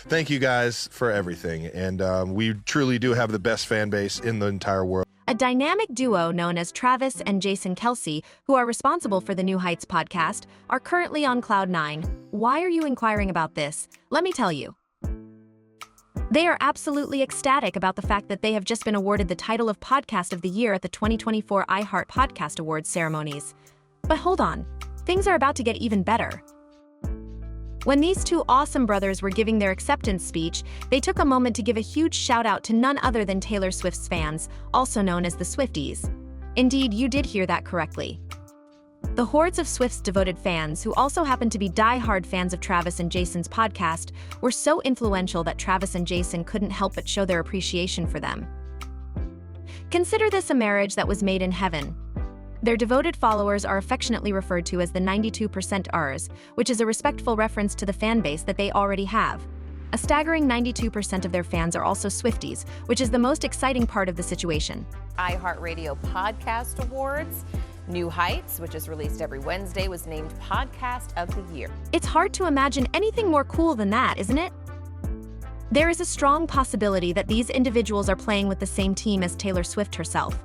Thank you guys for everything. And we truly do have the best fan base in the entire world. A dynamic duo known as Travis and Jason Kelce, who are responsible for the New Heights podcast, are currently on Cloud 9. Why are you inquiring about this? Let me tell you. They are absolutely ecstatic about the fact that they have just been awarded the title of Podcast of the Year at the 2024 iHeart Podcast Awards ceremonies. But hold on, things are about to get even better. When these two awesome brothers were giving their acceptance speech, they took a moment to give a huge shout out to none other than Taylor Swift's fans, also known as the Swifties. Indeed, you did hear that correctly. The hordes of Swift's devoted fans, who also happen to be die-hard fans of Travis and Jason's podcast, were so influential that Travis and Jason couldn't help but show their appreciation for them. Consider this a marriage that was made in heaven. Their devoted followers are affectionately referred to as the 92% Rs, which is a respectful reference to the fan base that they already have. A staggering 92% of their fans are also Swifties, which is the most exciting part of the situation. iHeartRadio Podcast Awards. New Heights, which is released every Wednesday, was named Podcast of the Year. It's hard to imagine anything more cool than that, isn't it? There is a strong possibility that these individuals are playing with the same team as Taylor Swift herself.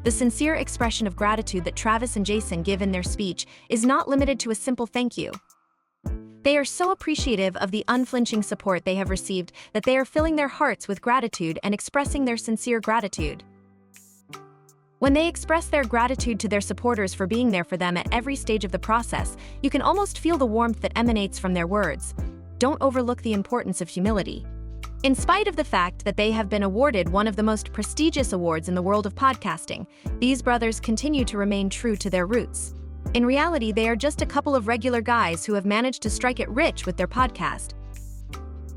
The sincere expression of gratitude that Travis and Jason give in their speech is not limited to a simple thank you. They are so appreciative of the unflinching support they have received that they are filling their hearts with gratitude and expressing their sincere gratitude. When they express their gratitude to their supporters for being there for them at every stage of the process, you can almost feel the warmth that emanates from their words. Don't overlook the importance of humility. In spite of the fact that they have been awarded one of the most prestigious awards in the world of podcasting, these brothers continue to remain true to their roots. In reality, they are just a couple of regular guys who have managed to strike it rich with their podcast.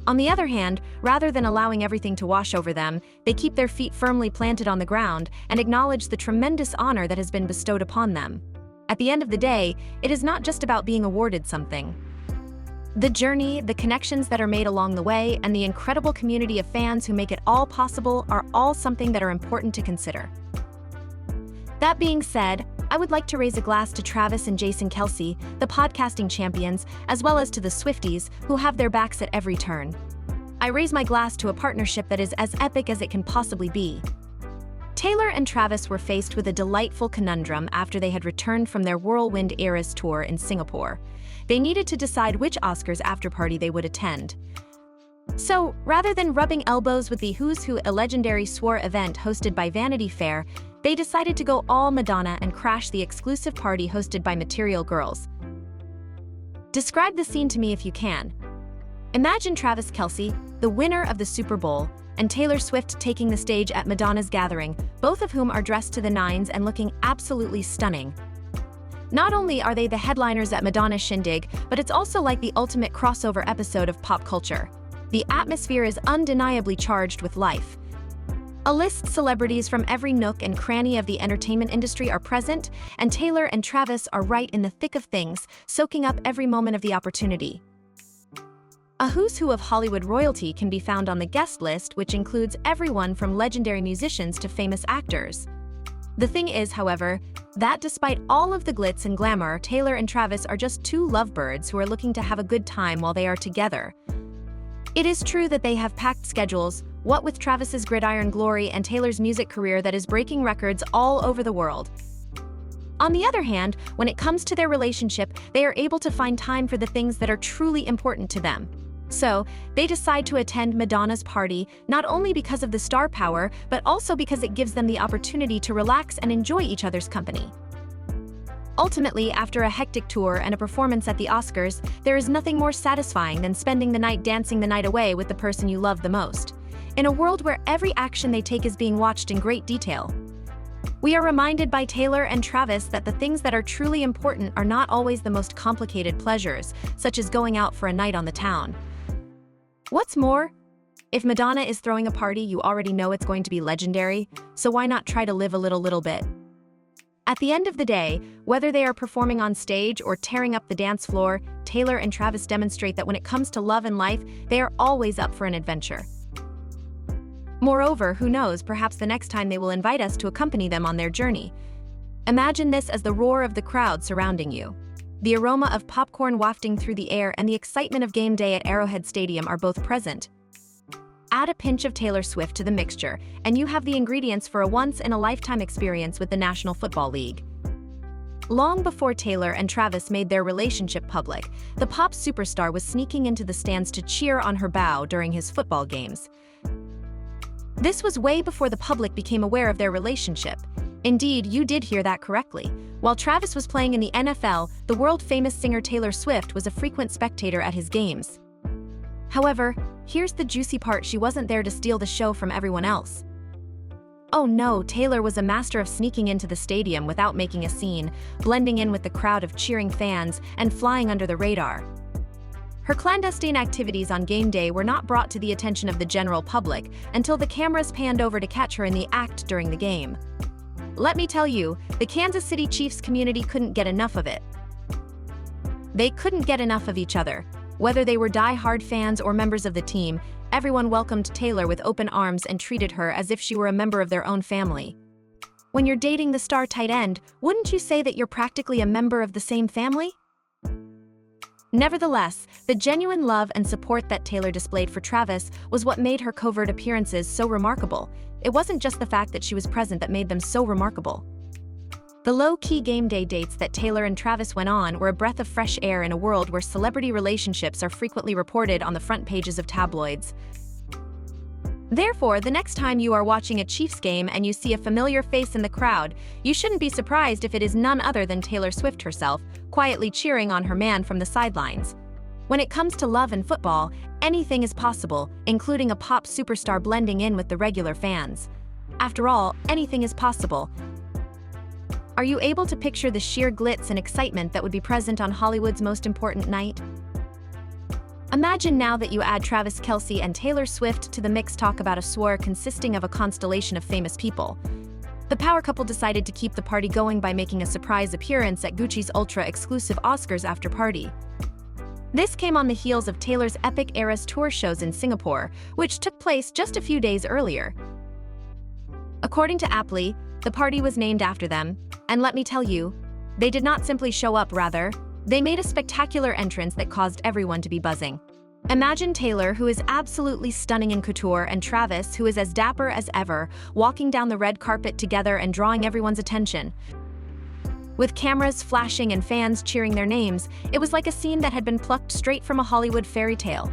On the other hand, rather than allowing everything to wash over them, they keep their feet firmly planted on the ground and acknowledge the tremendous honor that has been bestowed upon them. At the end of the day, it is not just about being awarded something. The journey, the connections that are made along the way, and the incredible community of fans who make it all possible are all something that are important to consider. That being said, I would like to raise a glass to Travis and Jason Kelce, the podcasting champions, as well as to the Swifties, who have their backs at every turn. I raise my glass to a partnership that is as epic as it can possibly be. Taylor and Travis were faced with a delightful conundrum after they had returned from their Whirlwind Eras tour in Singapore. They needed to decide which Oscars afterparty they would attend. So, rather than rubbing elbows with the Who's Who, a legendary soir event hosted by Vanity Fair, they decided to go all Madonna and crash the exclusive party hosted by Material Girls. Describe the scene to me if you can. Imagine Travis Kelce, the winner of the Super Bowl, and Taylor Swift taking the stage at Madonna's gathering, both of whom are dressed to the nines and looking absolutely stunning. Not only are they the headliners at Madonna's shindig, but it's also like the ultimate crossover episode of pop culture. The atmosphere is undeniably charged with life. A-list celebrities from every nook and cranny of the entertainment industry are present, and Taylor and Travis are right in the thick of things, soaking up every moment of the opportunity. A who's who of Hollywood royalty can be found on the guest list, which includes everyone from legendary musicians to famous actors. The thing is, however, that despite all of the glitz and glamour, Taylor and Travis are just two lovebirds who are looking to have a good time while they are together. It is true that they have packed schedules, what with Travis's gridiron glory and Taylor's music career that is breaking records all over the world. On the other hand, when it comes to their relationship, they are able to find time for the things that are truly important to them. So, they decide to attend Madonna's party, not only because of the star power, but also because it gives them the opportunity to relax and enjoy each other's company. Ultimately, after a hectic tour and a performance at the Oscars, there is nothing more satisfying than spending the night dancing the night away with the person you love the most. In a world where every action they take is being watched in great detail, we are reminded by Taylor and Travis that the things that are truly important are not always the most complicated pleasures, such as going out for a night on the town. What's more, if Madonna is throwing a party, you already know it's going to be legendary, so why not try to live a little bit? At the end of the day, whether they are performing on stage or tearing up the dance floor, Taylor and Travis demonstrate that when it comes to love and life, they are always up for an adventure. Moreover, who knows, perhaps the next time they will invite us to accompany them on their journey. Imagine this as the roar of the crowd surrounding you. the aroma of popcorn wafting through the air, and the excitement of game day at Arrowhead Stadium are both present. Add a pinch of Taylor Swift to the mixture, and you have the ingredients for a once-in-a-lifetime experience with the National Football League. Long before Taylor and Travis made their relationship public, the pop superstar was sneaking into the stands to cheer on her bow during his football games. This was way before the public became aware of their relationship. Indeed, you did hear that correctly. While Travis was playing in the NFL, the world-famous singer Taylor Swift was a frequent spectator at his games. However, here's the juicy part: she wasn't there to steal the show from everyone else. Oh no, Taylor was a master of sneaking into the stadium without making a scene, blending in with the crowd of cheering fans, and flying under the radar. Her clandestine activities on game day were not brought to the attention of the general public until the cameras panned over to catch her in the act during the game. Let me tell you, the Kansas City Chiefs community couldn't get enough of it. They couldn't get enough of each other. Whether they were die-hard fans or members of the team, everyone welcomed Taylor with open arms and treated her as if she were a member of their own family. When you're dating the star tight end, wouldn't you say that you're practically a member of the same family? Nevertheless, the genuine love and support that Taylor displayed for Travis was what made her covert appearances so remarkable. It wasn't just the fact that she was present that made them so remarkable. The low-key game day dates that Taylor and Travis went on were a breath of fresh air in a world where celebrity relationships are frequently reported on the front pages of tabloids. Therefore, the next time you are watching a Chiefs game and you see a familiar face in the crowd, you shouldn't be surprised if it is none other than Taylor Swift herself, quietly cheering on her man from the sidelines. When it comes to love and football, anything is possible, including a pop superstar blending in with the regular fans. After all, anything is possible. Are you able to picture the sheer glitz and excitement that would be present on Hollywood's most important night? Imagine now that you add Travis Kelce and Taylor Swift to the mix. Talk about a soiree consisting of a constellation of famous people. The power couple decided to keep the party going by making a surprise appearance at Gucci's ultra-exclusive Oscars after party. This came on the heels of Taylor's epic Eras Tour shows in Singapore, which took place just a few days earlier. According to Aptly, the party was named after them, and let me tell you, they did not simply show up, rather, they made a spectacular entrance that caused everyone to be buzzing. Imagine Taylor, who is absolutely stunning in couture, and Travis, who is as dapper as ever, walking down the red carpet together and drawing everyone's attention. With cameras flashing and fans cheering their names, it was like a scene that had been plucked straight from a Hollywood fairy tale.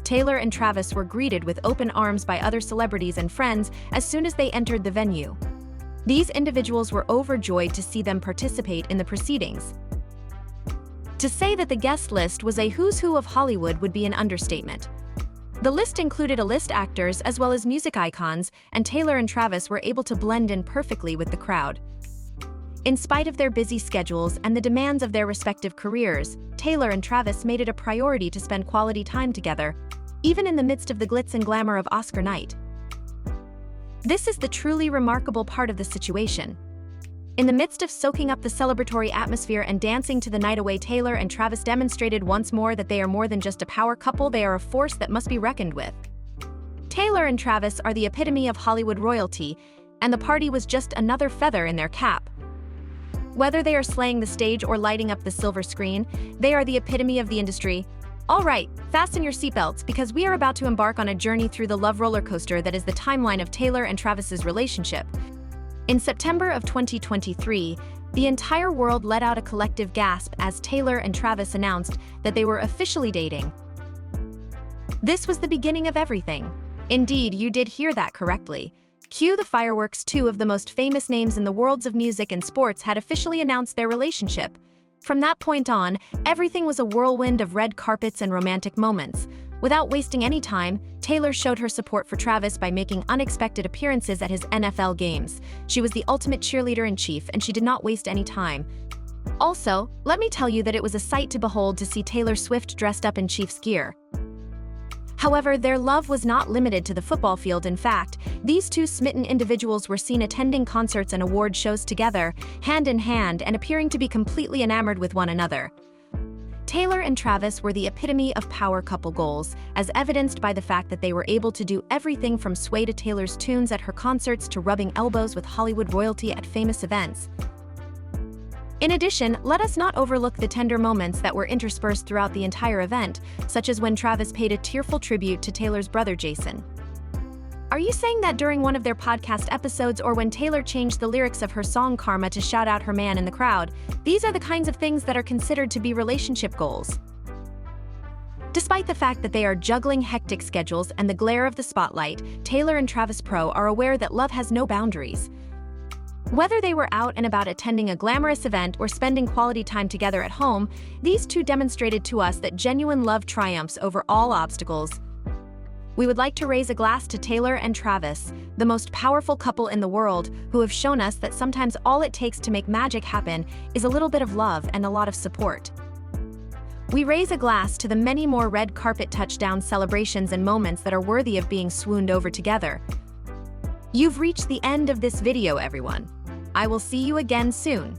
Taylor and Travis were greeted with open arms by other celebrities and friends as soon as they entered the venue. These individuals were overjoyed to see them participate in the proceedings. To say that the guest list was a who's who of Hollywood would be an understatement. The list included A-list actors as well as music icons, and Taylor and Travis were able to blend in perfectly with the crowd. In spite of their busy schedules and the demands of their respective careers, Taylor and Travis made it a priority to spend quality time together, even in the midst of the glitz and glamour of Oscar night. This is the truly remarkable part of the situation. In the midst of soaking up the celebratory atmosphere and dancing to the night away, Taylor and Travis demonstrated once more that they are more than just a power couple, they are a force that must be reckoned with. Taylor and Travis are the epitome of Hollywood royalty, and the party was just another feather in their cap. Whether they are slaying the stage or lighting up the silver screen, they are the epitome of the industry. All right, fasten your seatbelts because we are about to embark on a journey through the love roller coaster that is the timeline of Taylor and Travis's relationship. In September of 2023, the entire world let out a collective gasp as Taylor and Travis announced that they were officially dating. This was the beginning of everything. Indeed, you did hear that correctly. Cue the fireworks. Two of the most famous names in the worlds of music and sports had officially announced their relationship. From that point on, everything was a whirlwind of red carpets and romantic moments. Without wasting any time, Taylor showed her support for Travis by making unexpected appearances at his NFL games. She was the ultimate cheerleader-in-chief, and she did not waste any time. Also, let me tell you that it was a sight to behold to see Taylor Swift dressed up in Chiefs gear. However, their love was not limited to the football field. In fact, these two smitten individuals were seen attending concerts and award shows together, hand in hand, and appearing to be completely enamored with one another. Taylor and Travis were the epitome of power couple goals, as evidenced by the fact that they were able to do everything from sway to Taylor's tunes at her concerts to rubbing elbows with Hollywood royalty at famous events. In addition, let us not overlook the tender moments that were interspersed throughout the entire event, such as when Travis paid a tearful tribute to Taylor's brother Jason. Are you saying that during one of their podcast episodes or when Taylor changed the lyrics of her song Karma to shout out her man in the crowd, these are the kinds of things that are considered to be relationship goals? Despite the fact that they are juggling hectic schedules and the glare of the spotlight, Taylor and Travis Pro are aware that love has no boundaries. Whether they were out and about attending a glamorous event or spending quality time together at home, these two demonstrated to us that genuine love triumphs over all obstacles. We would like to raise a glass to Taylor and Travis, the most powerful couple in the world, who have shown us that sometimes all it takes to make magic happen is a little bit of love and a lot of support. We raise a glass to the many more red carpet touchdown celebrations and moments that are worthy of being swooned over together. You've reached the end of this video, everyone. I will see you again soon.